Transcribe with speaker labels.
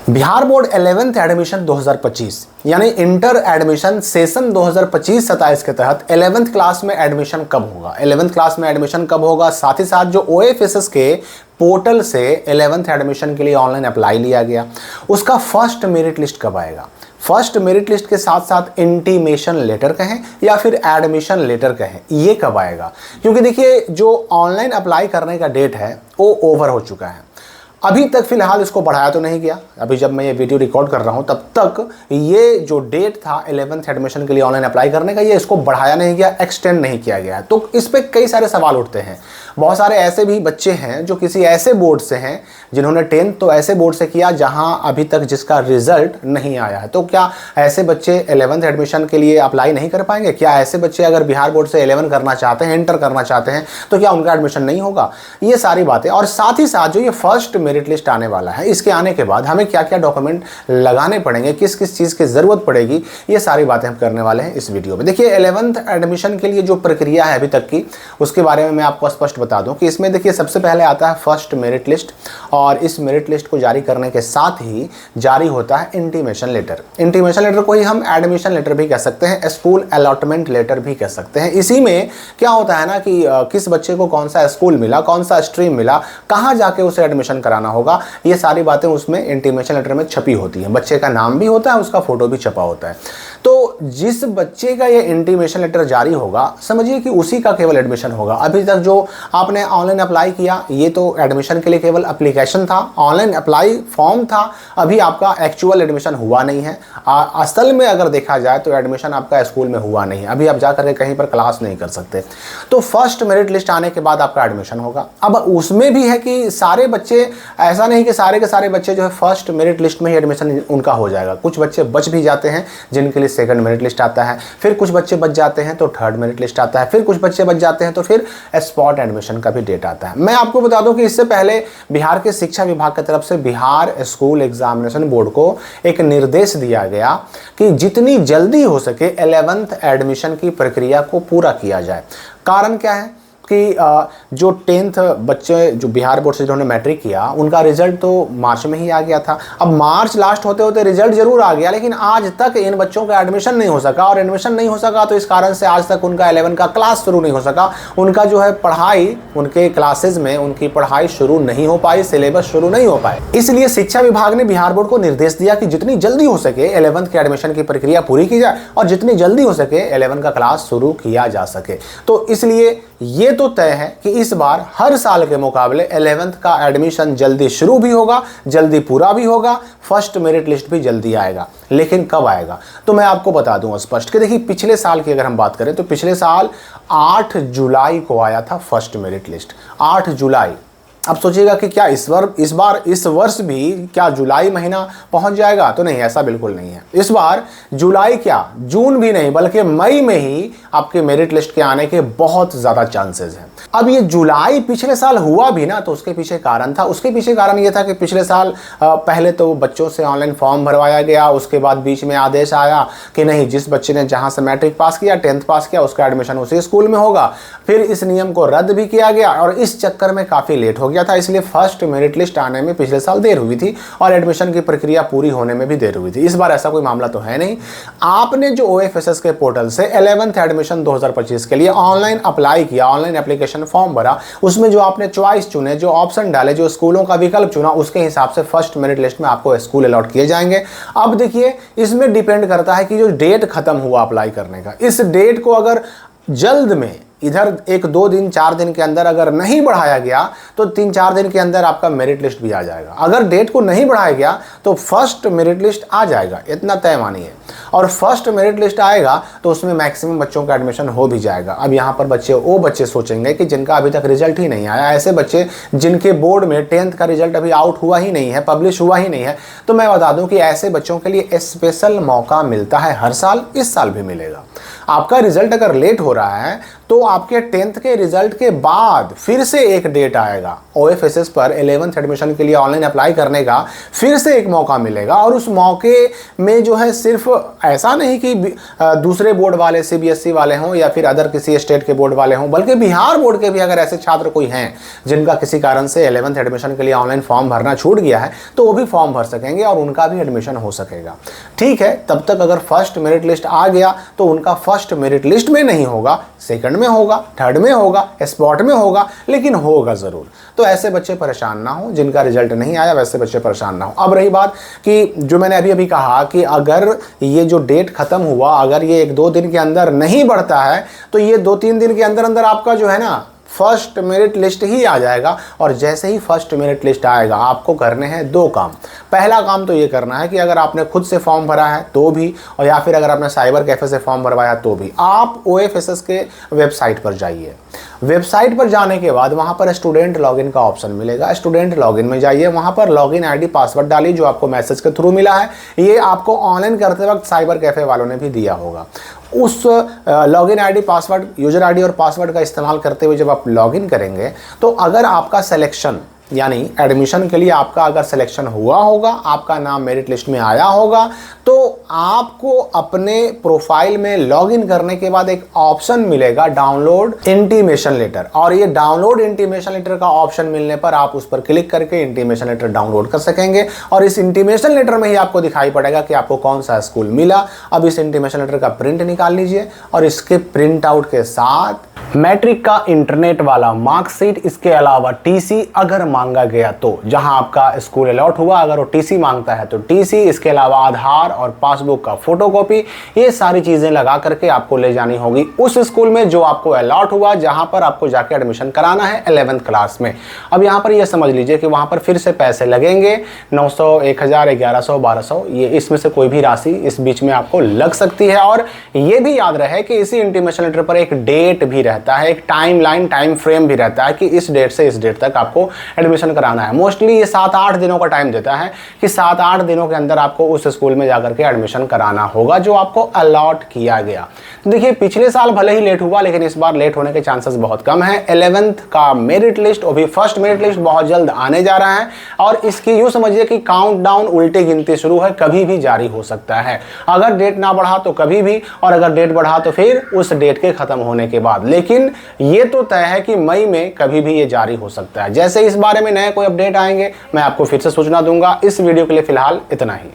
Speaker 1: Bihar board 11th admission 2025 यानी inter admission session 2025-27 के तहत 11th क्लास में एडमिशन कब होगा, 11th क्लास में एडमिशन कब होगा, साथ ही साथ जो OFSS के पोर्टल से 11th एडमिशन के लिए ऑनलाइन अप्लाई लिया गया उसका फर्स्ट मेरिट लिस्ट कब आएगा। फर्स्ट मेरिट लिस्ट के साथ साथ इंटीमेशन लेटर कहें या फिर एडमिशन लेटर कहें, ये कब आएगा। क्योंकि देखिए जो ऑनलाइन अप्लाई करने का डेट है वो ओवर हो चुका है, अभी तक फिलहाल इसको बढ़ाया तो नहीं गया। अभी जब मैं ये वीडियो रिकॉर्ड कर रहा हूँ तब तक ये जो डेट था 11th एडमिशन के लिए ऑनलाइन अप्लाई करने का, ये इसको बढ़ाया नहीं गया, एक्सटेंड नहीं किया गया। तो इस पे कई सारे सवाल उठते हैं। बहुत सारे ऐसे भी बच्चे हैं जो किसी ऐसे बोर्ड से हैं जिन्होंने 10th तो ऐसे बोर्ड से किया जहां अभी तक जिसका रिजल्ट नहीं आया है। तो क्या ऐसे बच्चे 11th एडमिशन के लिए अप्लाई नहीं कर पाएंगे? क्या ऐसे बच्चे अगर बिहार बोर्ड से 11 करना चाहते हैं, इंटर करना चाहते हैं, तो क्या उनका एडमिशन नहीं होगा? ये सारी बातें, और साथ ही साथ जो ये फर्स्ट मेरिट लिस्ट आने वाला है, इसके आने के बाद हमें क्या क्या डॉक्यूमेंट लगाने पड़ेंगे, किस किस चीज़ की ज़रूरत पड़ेगी, ये सारी बातें हम करने वाले हैं इस वीडियो में। देखिए 11th एडमिशन के लिए जो प्रक्रिया है अभी तक की, उसके बारे में मैं आपको स्पष्ट बता दूं कि इसमें देखिए सबसे पहले आता है फर्स्ट मेरिट लिस्ट, और इस मेरिट लिस्ट को जारी करने के साथ ही जारी होता है इंटीमेशन लेटर। इंटीमेशन लेटर को ही हम एडमिशन लेटर भी कह सकते हैं, स्कूल अलॉटमेंट लेटर भी कह सकते हैं। इसी में क्या होता है ना कि किस बच्चे को कौन सा स्कूल मिला, कौन सा स्ट्रीम मिला, कहाँ जाके उसे एडमिशन कराना होगा, ये सारी बातें उसमें इंटीमेशन लेटर में छपी होती हैं। बच्चे का नाम भी होता है, उसका फोटो भी छपा होता है। तो जिस बच्चे का ये इंटीमेशन लेटर जारी होगा, समझिए कि उसी का केवल एडमिशन होगा। अभी तक जो आपने ऑनलाइन अप्लाई किया, ये तो एडमिशन के लिए केवल एप्लीकेशन था, ऑनलाइन अप्लाई फॉर्म था, अभी आपका एक्चुअल एडमिशन हुआ नहीं है। असल में अगर देखा जाए तो एडमिशन आपका स्कूल में हुआ नहीं है, अभी आप जाकर कहीं पर क्लास नहीं कर सकते। तो फर्स्ट मेरिट लिस्ट आने के बाद आपका एडमिशन होगा। अब उसमें भी है कि सारे बच्चे, ऐसा नहीं कि सारे के सारे बच्चे जो है फर्स्ट मेरिट लिस्ट में ही एडमिशन उनका हो जाएगा। कुछ बच्चे बच भी जाते हैं जिनके लिए सेकंड मेरिट लिस्ट आता है, फिर कुछ बच्चे बच जाते हैं तो थर्ड मेरिट लिस्ट आता है, फिर कुछ बच्चे बच जाते हैं तो फिर स्पॉट एडमिशन का भी डेट आता है। मैं आपको बता दूं कि इससे पहले बिहार के शिक्षा विभाग की तरफ से बिहार स्कूल एग्जामिनेशन बोर्ड को एक निर्देश दिया गया कि जितनी जल्दी हो सके 11th एडमिशन की प्रक्रिया को पूरा किया जाए। कारण क्या है कि जो 10th बच्चे जो बिहार बोर्ड से जिन्होंने मैट्रिक किया, उनका रिजल्ट तो मार्च में ही आ गया था। अब मार्च लास्ट होते होते रिजल्ट जरूर आ गया, लेकिन आज तक इन बच्चों का एडमिशन नहीं हो सका, और एडमिशन नहीं हो सका तो इस कारण से आज तक उनका 11 का क्लास शुरू नहीं हो सका। उनका जो है पढ़ाई, उनके क्लासेज में उनकी पढ़ाई शुरू नहीं हो पाई, सिलेबस शुरू नहीं हो पाए। इसलिए शिक्षा विभाग ने बिहार बोर्ड को निर्देश दिया कि जितनी जल्दी हो सके 11th के एडमिशन की प्रक्रिया पूरी की जाए और जितनी जल्दी हो सके 11 का क्लास शुरू किया जा सके। तो इसलिए ये तो तय है कि इस बार हर साल के मुकाबले 11th का एडमिशन जल्दी शुरू भी होगा, जल्दी पूरा भी होगा, फर्स्ट मेरिट लिस्ट भी जल्दी आएगा। लेकिन कब आएगा तो मैं आपको बता दूं स्पष्ट कि देखिए पिछले साल की अगर हम बात करें तो पिछले साल 8 जुलाई को आया था फर्स्ट मेरिट लिस्ट, 8 जुलाई। अब सोचिएगा कि क्या इस वर्ष भी क्या जुलाई महीना पहुंच जाएगा? तो नहीं, ऐसा बिल्कुल नहीं है। इस बार जुलाई क्या, जून भी नहीं बल्कि मई में ही आपके मेरिट लिस्ट के आने के बहुत ज़्यादा चांसेस हैं। अब ये जुलाई पिछले साल हुआ भी ना, तो उसके पीछे कारण था। उसके पीछे कारण ये था कि पिछले साल पहले तो बच्चों से ऑनलाइन फॉर्म भरवाया गया, उसके बाद बीच में आदेश आया कि नहीं, जिस बच्चे ने जहाँ से मैट्रिक पास किया, 10th पास किया, उसका एडमिशन उसी स्कूल में होगा। फिर इस नियम को रद्द भी किया गया और इस चक्कर में काफ़ी लेट हो गया था। इसलिए फर्स्ट मेरिट लिस्ट आने में पिछले साल देर हुई थी और एडमिशन की प्रक्रिया पूरी होने में भी देर हुई थी। इस बार ऐसा कोई मामला तो है नहीं। आपने जो OFSS के पोर्टल से 11th एडमिशन 2025 के लिए ऑनलाइन अप्लाई किया, ऑनलाइन एप्लीकेशन फॉर्म भरा, उसमें जो आपने चॉइस चुने, जो ऑप्शन डाले, जो स्कूलों का विकल्प चुना, उसके हिसाब से फर्स्ट मेरिट लिस्ट में आपको स्कूल अलॉट किए जाएंगे। अब देखिए इसमें डिपेंड करता है कि जो डेट खत्म हुआ अप्लाई करने का, इस डेट को अगर जल्द में इधर 1-2 दिन 4 दिन के अंदर अगर नहीं बढ़ाया गया तो 3-4 दिन के अंदर आपका मेरिट लिस्ट भी आ जाएगा। अगर डेट को नहीं बढ़ाया गया तो फर्स्ट मेरिट लिस्ट आ जाएगा, इतना तय मानिए। और फर्स्ट मेरिट लिस्ट आएगा तो उसमें मैक्सिमम बच्चों का एडमिशन हो भी जाएगा। अब यहाँ पर वो बच्चे सोचेंगे कि जिनका अभी तक रिजल्ट ही नहीं आया, ऐसे बच्चे जिनके बोर्ड में 10th का रिजल्ट अभी आउट हुआ ही नहीं है, पब्लिश हुआ ही नहीं है, तो मैं बता दूं कि ऐसे बच्चों के लिए स्पेशल मौका मिलता है हर साल, इस साल भी मिलेगा। आपका रिजल्ट अगर लेट हो रहा है तो आपके 10th के रिजल्ट के बाद फिर से एक डेट आएगा OFSS पर 11th एडमिशन के लिए ऑनलाइन अप्लाई करने का, फिर से एक मौका मिलेगा। और उस मौके में जो है सिर्फ ऐसा नहीं कि दूसरे बोर्ड वाले CBSE वाले हों या फिर अदर किसी स्टेट के बोर्ड वाले हों, बल्कि बिहार बोर्ड के भी अगर ऐसे छात्र कोई हैं जिनका किसी कारण से 11th एडमिशन के लिए ऑनलाइन फॉर्म भरना छूट गया है तो वो भी फॉर्म भर सकेंगे और उनका भी एडमिशन हो सकेगा। ठीक है, तब तक अगर फर्स्ट मेरिट लिस्ट आ गया तो उनका फर्स्ट मेरिट लिस्ट में नहीं होगा, सेकंड में होगा, थर्ड में होगा, स्पॉट में होगा, लेकिन होगा जरूर। तो ऐसे बच्चे परेशान ना हो, जिनका रिजल्ट नहीं आया वैसे बच्चे परेशान ना हो। अब रही बात कि जो मैंने अभी अभी कहा कि अगर ये जो डेट खत्म हुआ, अगर ये 1-2 दिन के अंदर नहीं बढ़ता है तो ये 2-3 दिन के अंदर अंदर आपका जो है ना फर्स्ट मेरिट लिस्ट ही आ जाएगा। और जैसे ही फर्स्ट मेरिट लिस्ट आएगा आपको करने हैं 2 काम। पहला काम तो ये करना है कि अगर आपने खुद से फॉर्म भरा है तो भी, और या फिर अगर आपने साइबर कैफे से फॉर्म भरवाया तो भी, आप OFSS के वेबसाइट पर जाइए। वेबसाइट पर जाने के बाद वहाँ पर स्टूडेंट लॉगिन का ऑप्शन मिलेगा। स्टूडेंट लॉगिन में जाइए, वहाँ पर लॉगिन ID पासवर्ड डालिए जो आपको मैसेज के थ्रू मिला है। ये आपको ऑनलाइन करते वक्त साइबर कैफे वालों ने भी दिया होगा। उस login ID password, user ID और पासवर्ड का इस्तेमाल करते हुए जब आप लॉगिन करेंगे तो अगर आपका सिलेक्शन यानी एडमिशन के लिए आपका अगर सिलेक्शन हुआ होगा, आपका नाम मेरिट लिस्ट में आया होगा, तो आपको अपने प्रोफाइल में लॉगिन करने के बाद एक ऑप्शन मिलेगा डाउनलोड इंटीमेशन लेटर। और ये डाउनलोड इंटीमेशन लेटर का ऑप्शन मिलने पर आप उस पर क्लिक करके इंटीमेशन लेटर डाउनलोड कर सकेंगे। और इस इंटीमेशन लेटर में ही आपको दिखाई पड़ेगा कि आपको कौन सा स्कूल मिला। अब इस इंटीमेशन लेटर का प्रिंट निकाल लीजिए और इसके प्रिंट आउट के साथ मैट्रिक का इंटरनेट वाला मार्कशीट, इसके अलावा TC अगर मांगा गया तो, जहां आपका स्कूल अलॉट हुआ अगर वो TC मांगता है तो TC, इसके अलावा आधार और पासबुक का फोटोकॉपी, ये सारी चीजें लगा करके आपको ले जानी होगी उस स्कूल में जो आपको अलॉट हुआ, जहां पर आपको जाके एडमिशन कराना है 11th क्लास में। अब यहाँ पर यह समझ लीजिए कि वहां पर फिर से पैसे लगेंगे 900, 1000, 1100, 1200, ये इसमें से कोई भी राशि इस बीच में आपको लग सकती है। और ये भी याद रहे कि इसी इंटीमेशन लेटर पर एक डेट भी रहता है, एक टाइम लाइन, टाइम फ्रेम भी रहता है कि इस डेट से इस डेट तक आपको एडमिशन कराना है। मोस्टली ये 7-8 दिनों का टाइम देता है कि 7-8 दिनों के अंदर आपको उस स्कूल में जाकर के एडमिशन कराना होगा जो आपको अलॉट किया गया। तो देखिए, पिछले साल भले ही लेट हुआ लेकिन इस बार लेट होने के चांसेस बहुत कम है। 11th का मेरिट लिस्ट, वो भी फर्स्ट मेरिट लिस्ट बहुत जल्द आने जा रहा है और इसकी यूं समझिए कि काउंटडाउन, उल्टी गिनती शुरू है, कभी भी जारी हो सकता है। अगर डेट ना बढ़ा तो कभी भी, और अगर डेट बढ़ा तो फिर उस डेट के खत्म होने के बाद। लेकिन ये तो तय है कि मई में कभी भी ये जारी हो सकता है। जैसे इस बारे में नए कोई अपडेट आएंगे मैं आपको फिर से सूचना दूंगा। इस वीडियो के लिए फिलहाल इतना ही।